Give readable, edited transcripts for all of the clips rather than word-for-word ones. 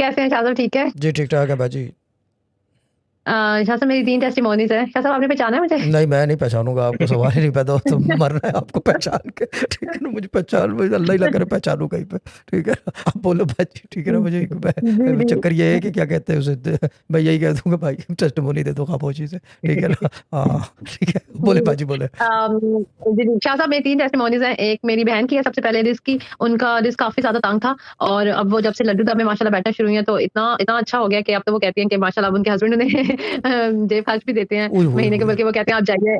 कैसे हैं शाह साहब, ठीक है? जी ठीक ठाक है बाजी। शाह साहब मेरी 3 टेस्टिमोनीज़ हैं। शाह साहब आपने पहचाना है मुझे? नहीं मैं नहीं पहचानूंगा आपको, सवाल ही नहीं पैदा होता, मर रहा है आपको पहचान के। ठीक है ना, मुझे पहचान, मुझे अल्लाह ही ना करे पहचानू कहीं पे। ठीक है ना, आप बोलो बाजी। ठीक है ना, मुझे जी, जी। चक्कर ये है कि क्या कहते हैं उसे, मैं यही कह दूंगा भाई टेस्टिमोनी दे दो खामोशी से। ठीक है ना, हाँ ठीक है, बोले जी, बाजी बोले। जी, जी। शाह साहब मेरी 3 टेस्टिमोनीज़ हैं। एक मेरी बहन की है सबसे पहले रिज़्क की, उनका रिज़्क काफ़ी ज़्यादा तंग था और अब वो जब से लड्डू दाब में माशाल्लाह बैठना शुरू हुई हैं तो इतना इतना अच्छा हो गया कि अब तो वो कहती हैं कि माशाल्लाह अब उनके हस्बैंड उन्हें जेब खर्च भी देते हैं ओए होए महीने के, होए। बल्कि वो कहते हैं आप जाइए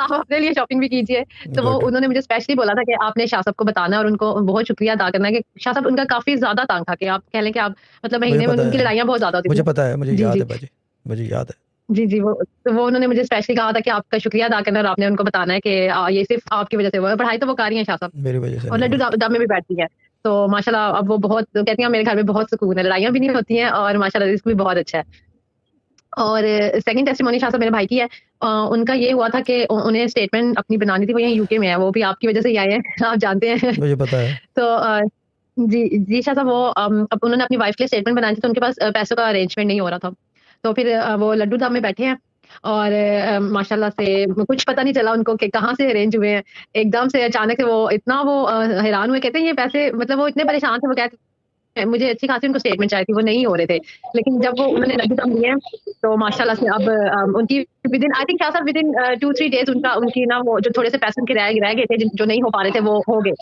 आप अपने लिए शॉपिंग भी कीजिए। तो वो गुड। उन्होंने मुझे स्पेशली बोला था कि आपने शाह साहब को बताना है और उनको बहुत शुक्रिया अदा करना है कि शाह साहब उनका काफ़ी ज़्यादा तंग था कि आप कह लें कि आप मतलब मुझे महीने में पता उनकी है, लड़ाइयाँ बहुत ज़्यादा होती मुझे थी। पता है, मुझे जी, याद जी। है बाजी, मुझे याद है। जी, जी, वो उन्होंने मुझे स्पेशली कहा था कि आपका शुक्रिया अदा करना है और आपने उनको बताना है कि ये सिर्फ़ आपकी वज़ह से हुआ है। पढ़ाई तो वो कर रही हैं शाह साहब मेरी वजह से और नहीं लड्डू हुई। दाब में भी बैठती हैं। तो माशाल्लाह अब वो बहुत कहती हैं मेरे घर में बहुत सुकून है, लड़ाइयाँ भी नहीं होती हैं और माशाल्लाह रिज़्क भी बहुत अच्छा है। और सेकंड टेस्टिमोनी शाह साहब मेरे भाई की है। उनका ये हुआ था कि उन्हें स्टेटमेंट अपनी बनानी थी, वो यहीं यूके में है, वो भी आपकी वज़ह से ही आए हैं, आप जानते हैं। मुझे पता है। तो जी, जी शाह साहब वो अब उन्होंने अपनी वाइफ़ के लिए स्टेटमेंट बनानी थी तो उनके पास पैसों का अरेंजमेंट नहीं हो रहा था। तो फिर वो लड्डू दाब में बैठे हैं और माशाल्लाह से कुछ पता नहीं चला उनको कि कहाँ से अरेंज हुए हैं। एकदम से अचानक से वो इतना वो हैरान हुए, कहते हैं ये पैसे मतलब वो इतने परेशान थे, वो कहते हैं मुझे अच्छी खासी उनको स्टेटमेंट चाहिए थी, वो नहीं हो रहे थे। लेकिन जब वो उन्होंने लड्डू दाब लिए हैं, तो माशाल्लाह से अब उनकी विदिन आई थिंक शाह साहब विदिन 2-3 डेज़ उनकी ना वो जो थोड़े से पैसे उनके रह रह गए थे, जो नहीं हो पा रहे थे, वो हो गए।